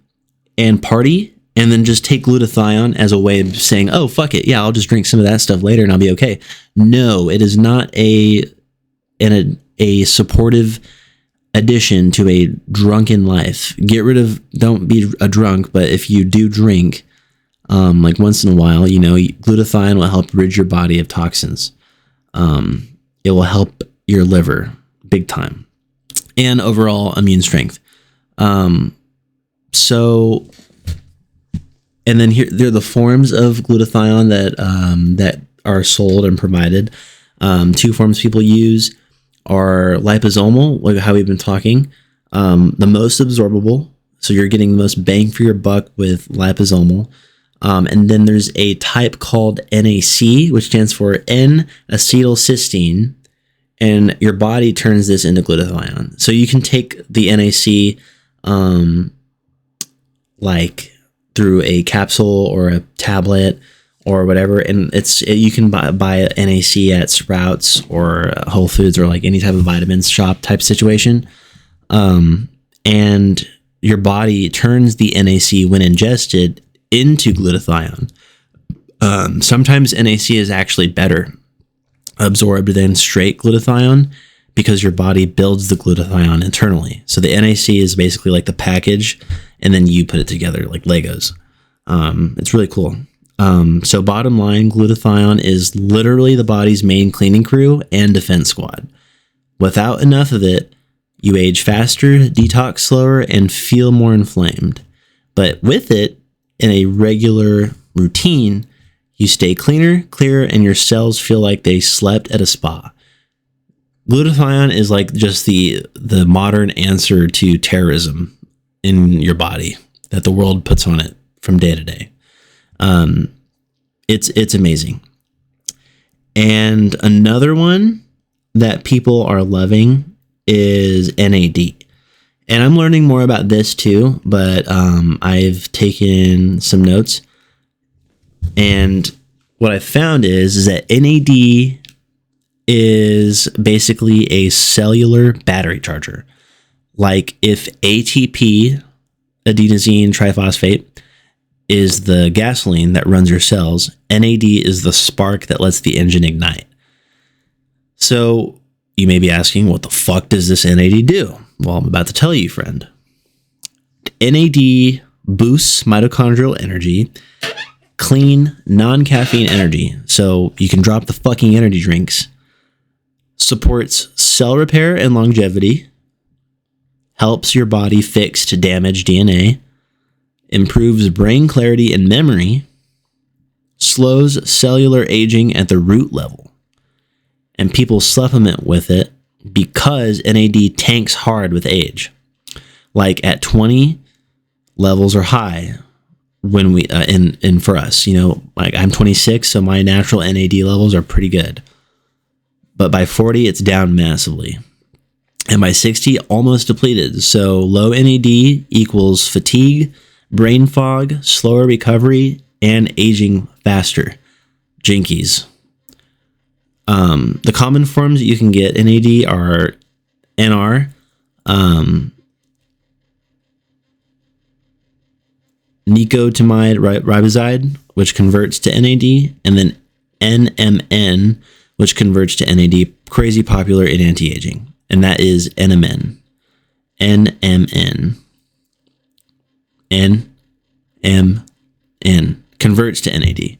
and party and then just take glutathione as a way of saying, oh, fuck it. Yeah, I'll just drink some of that stuff later and I'll be okay. No, it is not a supportive addition to a drunken life. Don't be a drunk, but if you do drink, like once in a while, glutathione will help rid your body of toxins. It will help your liver big time and overall immune strength. And then here, there are the forms of glutathione that are sold and provided. Two forms people use are liposomal, like how we've been talking, the most absorbable. So you're getting the most bang for your buck with liposomal. And then there's a type called NAC, which stands for N-acetylcysteine, and your body turns this into glutathione. So you can take the NAC like through a capsule or a tablet or whatever, and you can buy NAC at Sprouts or Whole Foods or like any type of vitamins shop type situation. And your body turns the NAC when ingested into glutathione. Sometimes NAC is actually better absorbed than straight glutathione because your body builds the glutathione internally. So the NAC is basically like the package, and then you put it together like Legos. It's really cool. So bottom line, glutathione is literally the body's main cleaning crew and defense squad. Without enough of it, you age faster, detox slower, and feel more inflamed. But with it, in a regular routine, you stay cleaner, clearer, and your cells feel like they slept at a spa. Glutathione is like just the modern answer to terrorism in your body that the world puts on it from day to day. It's amazing. And another one that people are loving is NAD. And I'm learning more about this too, but I've taken some notes. And what I found is that NAD is basically a cellular battery charger. Like if ATP, adenosine triphosphate, is the gasoline that runs your cells, NAD is the spark that lets the engine ignite. So you may be asking, what the fuck does this NAD do? Well, I'm about to tell you, friend. NAD boosts mitochondrial energy, clean, non-caffeine energy, so you can drop the fucking energy drinks, supports cell repair and longevity, helps your body fix damaged DNA, improves brain clarity and memory, slows cellular aging at the root level. And people supplement with it because NAD tanks hard with age. Like at 20, levels are high when we in for us, like I'm 26, so my natural NAD levels are pretty good. But by 40, it's down massively. And by 60, almost depleted. So low NAD equals fatigue, brain fog, slower recovery, and aging faster. Jinkies. The common forms that you can get NAD are NR, nicotinamide riboside, which converts to NAD, and then NMN, which converts to NAD, crazy popular in anti-aging. And that is NMN. NMN. NMN converts to NAD.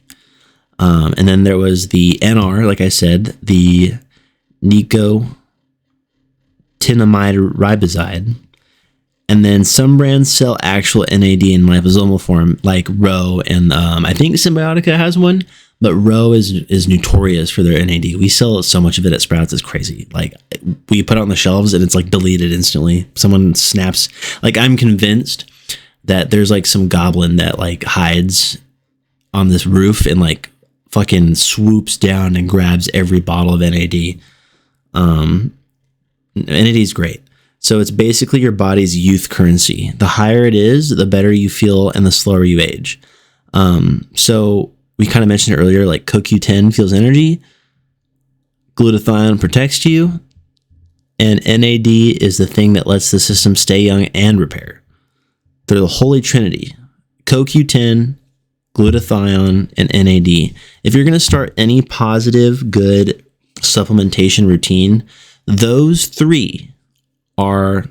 And then there was the NR, like I said, the nicotinamide riboside. And then some brands sell actual NAD in liposomal form, like Rho, and I think Cymbiotika has one, but Rho is notorious for their NAD. We sell so much of it at Sprouts, it's crazy. Like, we put it on the shelves and it's like deleted instantly. Someone snaps. Like, I'm convinced that there's like some goblin that like hides on this roof and like fucking swoops down and grabs every bottle of NAD. NAD is great. So it's basically your body's youth currency. The higher it is, the better you feel and the slower you age. So we kind of mentioned earlier, like CoQ10 feels energy, glutathione protects you, and NAD is the thing that lets the system stay young and repair. They're the holy trinity. CoQ10, glutathione, and NAD. If you're going to start any positive, good supplementation routine, those three are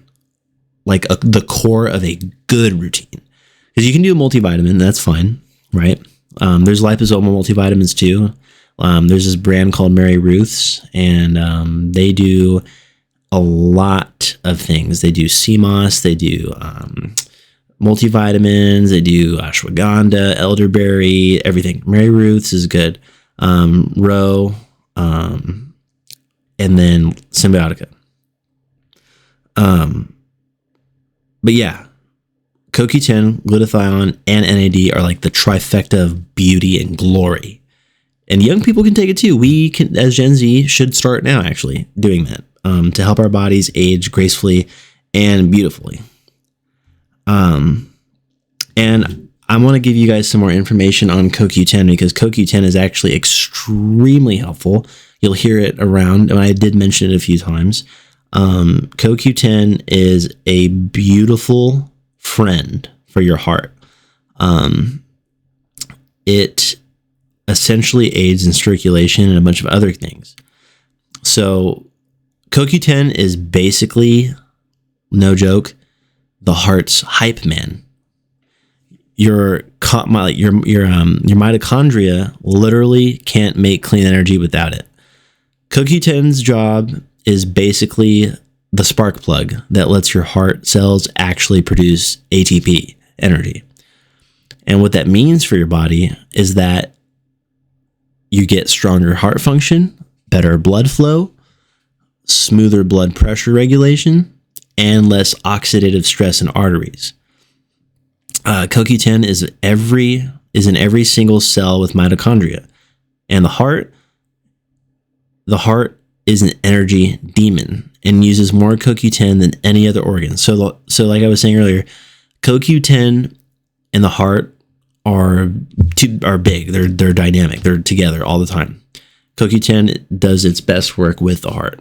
like the core of a good routine. Because you can do a multivitamin, that's fine, right? There's liposomal multivitamins too. There's this brand called Mary Ruth's, and they do a lot of things. They do CMOS, they do multivitamins, they do ashwagandha, elderberry, everything. Mary Ruth's is good. Rho, and then Cymbiotika. But yeah, CoQ10, glutathione, and NAD are like the trifecta of beauty and glory. And young people can take it too. We can, as Gen Z, should start now actually doing that to help our bodies age gracefully and beautifully. And I want to give you guys some more information on CoQ10 because CoQ10 is actually extremely helpful. You'll hear it around, and I did mention it a few times. CoQ10 is a beautiful friend for your heart. It essentially aids in circulation and a bunch of other things. So CoQ10 is basically, no joke, the heart's hype man. Your mitochondria literally can't make clean energy without it. CoQ10's job is basically the spark plug that lets your heart cells actually produce ATP, energy. And what that means for your body is that you get stronger heart function, better blood flow, smoother blood pressure regulation, and less oxidative stress in arteries. CoQ10 is in every single cell with mitochondria. And the heart is an energy demon and uses more CoQ10 than any other organ. So like I was saying earlier, CoQ10 and the heart are big. They're dynamic. They're together all the time. CoQ10 does its best work with the heart.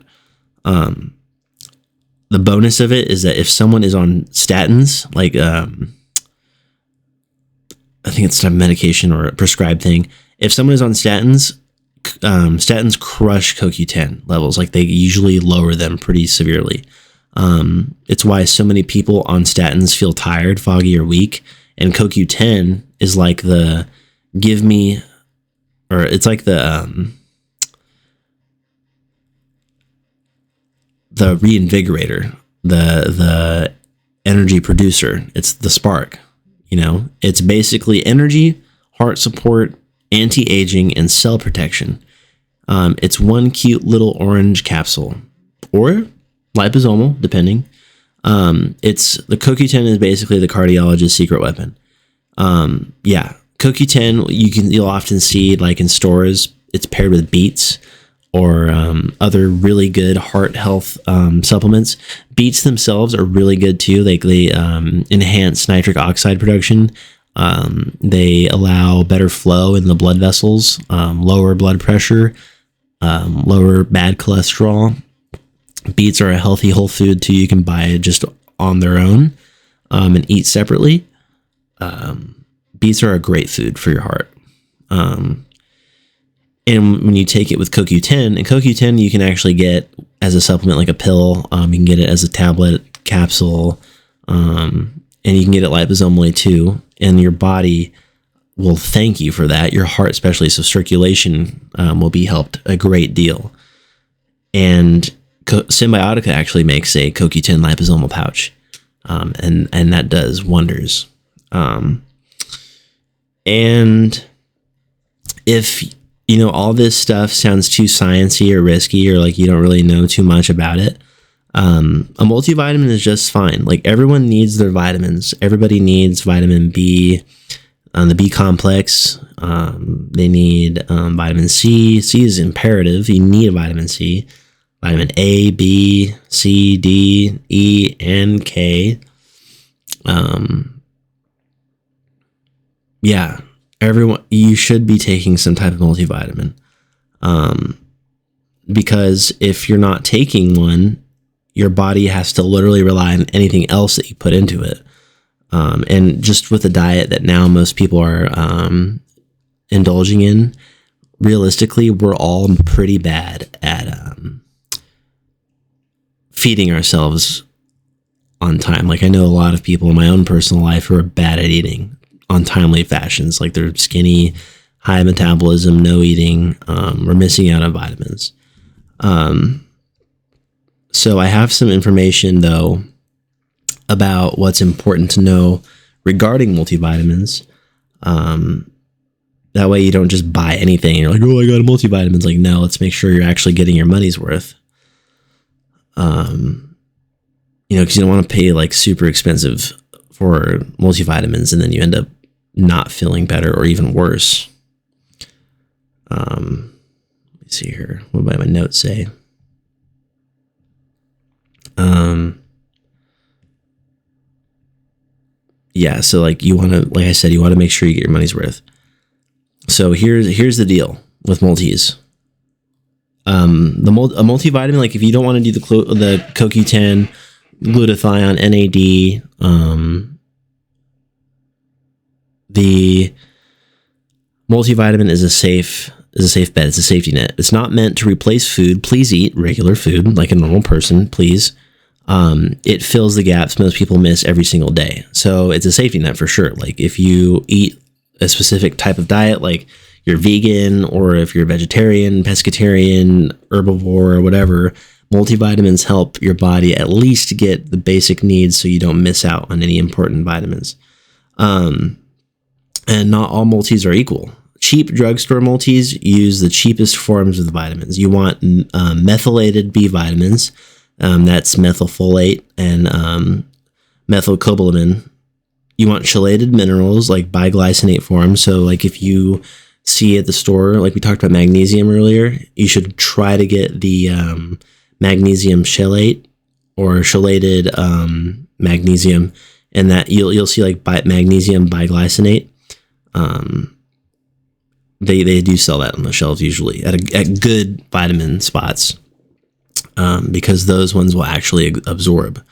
The bonus of it is that if someone is on statins, like I think it's a medication or a prescribed thing. If someone is on statins, statins crush CoQ10 levels. Like they usually lower them pretty severely. It's why so many people on statins feel tired, foggy, or weak. And CoQ10 is like the reinvigorator, the energy producer. It's the spark. It's basically energy, heart support, anti-aging, and cell protection. It's one cute little orange capsule, or liposomal, depending. The CoQ10 is basically the cardiologist's secret weapon. CoQ10 you'll often see like in stores. It's paired with beets or other really good heart health supplements. Beets themselves are really good too. They enhance nitric oxide production. They allow better flow in the blood vessels, lower blood pressure, lower bad cholesterol. Beets are a healthy whole food too. You can buy it just on their own and eat separately. Beets are a great food for your heart. And when you take it with CoQ10, and CoQ10 you can actually get as a supplement, like a pill. You can get it as a tablet, capsule, and you can get it liposomally too. And your body will thank you for that. Your heart especially, so circulation will be helped a great deal. And Cymbiotika actually makes a CoQ10 liposomal pouch, and that does wonders. And if all this stuff sounds too sciencey or risky, or like you don't really know too much about it, a multivitamin is just fine. Like everyone needs their vitamins. Everybody needs vitamin B, the B complex. They need vitamin C. C is imperative. You need a vitamin C. Vitamin A, B, C, D, E, and K. Everyone, you should be taking some type of multivitamin. Because if you're not taking one, your body has to literally rely on anything else that you put into it. And just with the diet that now most people are indulging in, realistically, we're all pretty bad at feeding ourselves on time. Like I know a lot of people in my own personal life who are bad at eating on timely fashions. Like they're skinny, high metabolism, no eating. We're missing out on vitamins. So I have some information though about what's important to know regarding multivitamins. That way you don't just buy anything. You're like, oh, I got a multivitamin. It's like, no, let's make sure you're actually getting your money's worth. Because you don't want to pay like super expensive for multivitamins and then you end up not feeling better or even worse. Let me see here. What might my notes say? Yeah, so like you want to, like I said, you want to make sure you get your money's worth. So here's the deal with multis. A multivitamin, like if you don't want to do the CoQ10, glutathione, NAD, the multivitamin is a safe bet. It's a safety net. It's not meant to replace food. Please eat regular food like a normal person, please. It fills the gaps most people miss every single day. So it's a safety net for sure. Like if you eat a specific type of diet, like you're vegan, or if you're vegetarian, pescatarian, herbivore, or whatever, multivitamins help your body at least get the basic needs so you don't miss out on any important vitamins. And not all multis are equal. Cheap drugstore multis use the cheapest forms of the vitamins. You want methylated B vitamins. That's methylfolate and methylcobalamin. You want chelated minerals like biglycinate form. So like if you see at the store, like we talked about magnesium earlier, you should try to get the magnesium chelate or chelated magnesium, and that you'll see like magnesium biglycinate. They do sell that on the shelves usually at good vitamin spots, because those ones will actually absorb.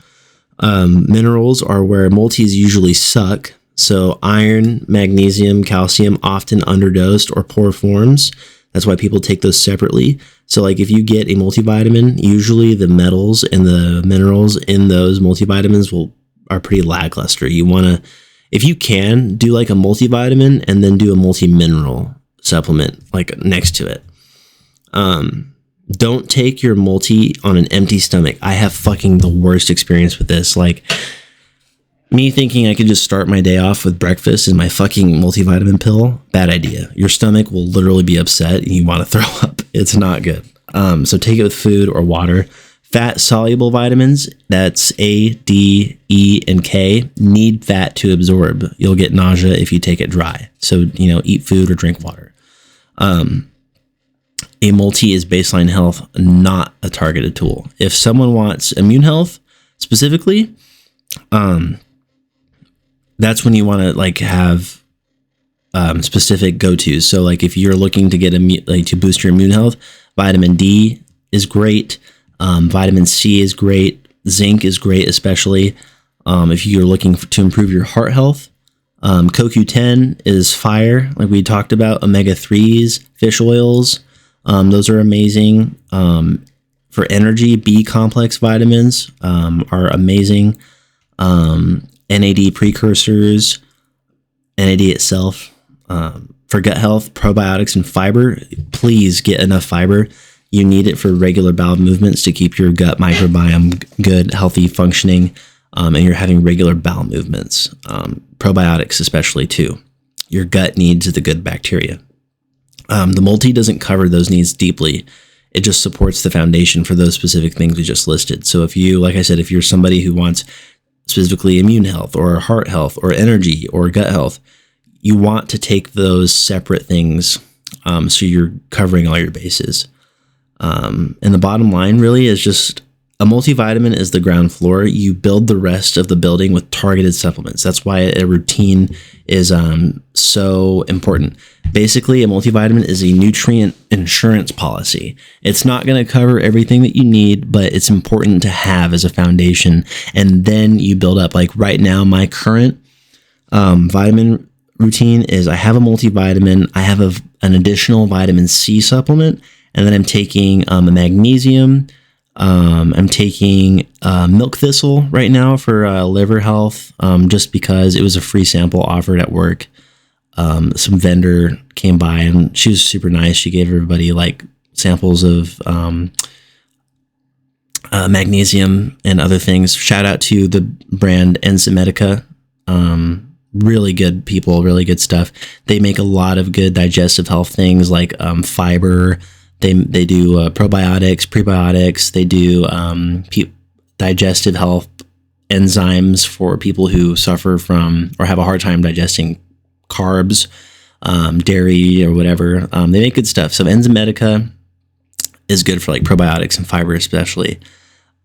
Minerals are where multis usually suck. So iron, magnesium, calcium, often underdosed or poor forms. That's why people take those separately. So like if you get a multivitamin, usually the metals and the minerals in those multivitamins are pretty lackluster. You want to, if you can, do like a multivitamin and then do a multi-mineral supplement like next to it. Don't take your multi on an empty stomach. I have fucking the worst experience with this. Like me thinking I could just start my day off with breakfast and my fucking multivitamin pill. Bad idea. Your stomach will literally be upset and you want to throw up. It's not good. So take it with food or water. Fat soluble vitamins, that's A, D, E, and K, need fat to absorb. You'll get nausea if you take it dry. So, eat food or drink water. A multi is baseline health, not a targeted tool. If someone wants immune health specifically, that's when you want to like have specific go-tos. So like if you're looking to get to boost your immune health, vitamin D is great. Vitamin C is great. Zinc is great, especially if you're looking to improve your heart health. CoQ10 is fire, like we talked about. Omega-3s, fish oils, those are amazing. For energy, B complex vitamins are amazing. NAD precursors, NAD itself. For gut health, probiotics and fiber. Please get enough fiber. You need it for regular bowel movements to keep your gut microbiome good, healthy, functioning, and you're having regular bowel movements. Probiotics especially too. Your gut needs the good bacteria. The multi doesn't cover those needs deeply. It just supports the foundation for those specific things we just listed. So if you, like I said, if you're somebody who wants specifically immune health or heart health or energy or gut health, you want to take those separate things so you're covering all your bases. And the bottom line really is just a multivitamin is the ground floor. You build the rest of the building with targeted supplements. That's why a routine is so important. Basically, a multivitamin is a nutrient insurance policy. It's not going to cover everything that you need, but it's important to have as a foundation. And then you build up. Like right now, my current Vitamin routine is I have a multivitamin, I have an additional vitamin C supplement, and then I'm taking a magnesium. I'm taking milk thistle right now for liver health, just because it was a free sample offered at work. Some vendor came by and she was super nice. She gave everybody like samples of magnesium and other things. Shout out to the brand Cymbiotika. Really good people, really good stuff. They make a lot of good digestive health things like fiber. They do probiotics, prebiotics. They do digestive health enzymes for people who suffer from or have a hard time digesting carbs, dairy, or whatever. They make good stuff. So Cymbiotika is good for like probiotics and fiber especially.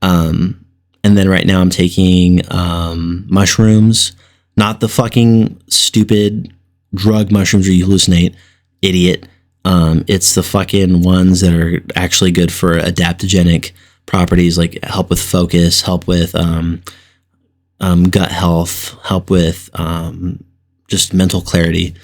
And then right now I'm taking mushrooms, not the fucking stupid drug mushrooms where you hallucinate, idiot. It's the fucking ones that are actually good for adaptogenic properties, like help with focus, help with gut health, help with just mental clarity.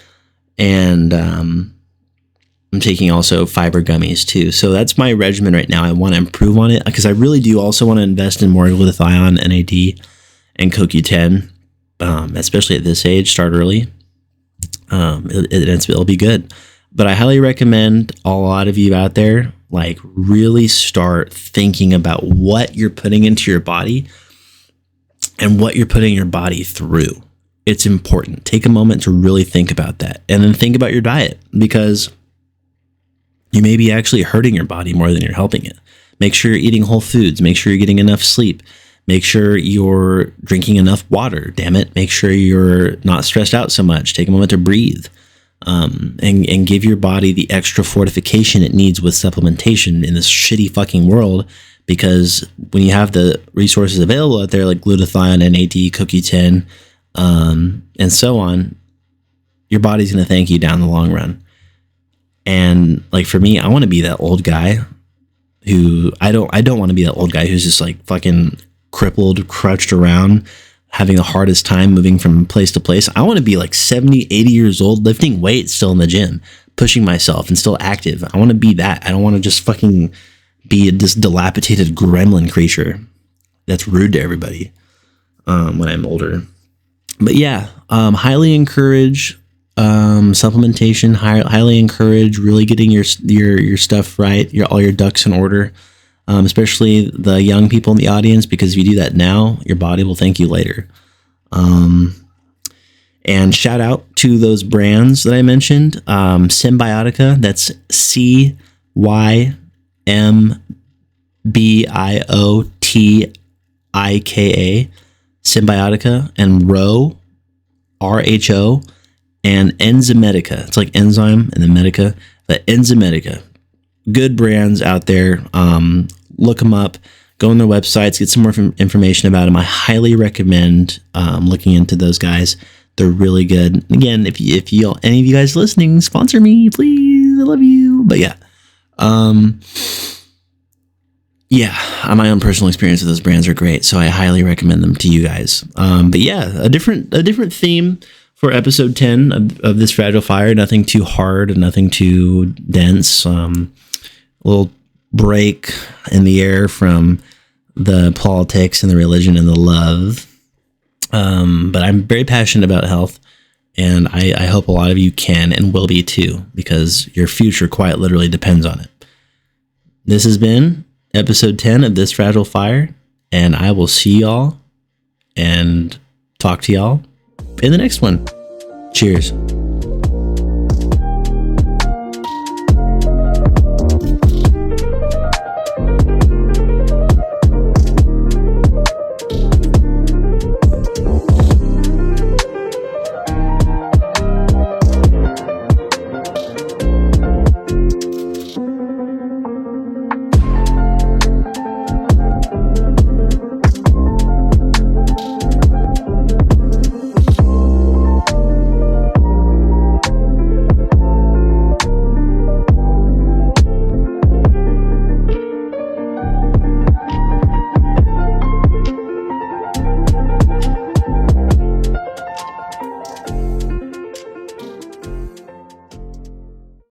And I'm taking also fiber gummies too. So that's my regimen right now. I want to improve on it because I really do also want to invest in more glutathione, NAD, and CoQ10, especially at this age. Start early. It'll be good. But I highly recommend a lot of you out there, like, really start thinking about what you're putting into your body and what you're putting your body through. It's important. Take a moment to really think about that. And then think about your diet, because you may be actually hurting your body more than you're helping it. Make sure you're eating whole foods. Make sure you're getting enough sleep. Make sure you're drinking enough water. Damn it. Make sure you're not stressed out so much. Take a moment to breathe. And give your body the extra fortification it needs with supplementation in this shitty fucking world. Because when you have the resources available out there, like glutathione, NAD, CoQ10, and so on, your body's going to thank you down the long run. And like for me, I want to be that old guy who I don't want to be that old guy who's just like fucking crippled, crouched around, having the hardest time moving from place to place. I want to be like 70, 80 years old, lifting weights still in the gym, pushing myself and still active. I want to be that. I don't want to just fucking be this dilapidated gremlin creature that's rude to everybody when I'm older. But yeah, highly encourage supplementation. Highly encourage really getting your stuff right, all your ducks in order. Especially the young people in the audience, because if you do that now, your body will thank you later. And shout out to those brands that I mentioned. Cymbiotika, that's Cymbiotika, Cymbiotika, and Rho, RHO, and Cymbiotika. It's like enzyme and then medica, but Cymbiotika. Good brands out there. Look them up, go on their websites, get some more information about them. I highly recommend looking into those guys. They're really good. Again, if you any of you guys listening, sponsor me, please. I love you. But yeah, my own personal experience with those brands are great, so I highly recommend them to you guys. But yeah, a different theme for episode 10 of this Fragile Fire. Nothing too hard and nothing too dense. A little break in the air from the politics and the religion and the love. But I'm very passionate about health, and I hope a lot of you can and will be too, because your future quite literally depends on it. This has been episode 10 of This Fragile Fire, and I will see y'all and talk to y'all in the next one. Cheers.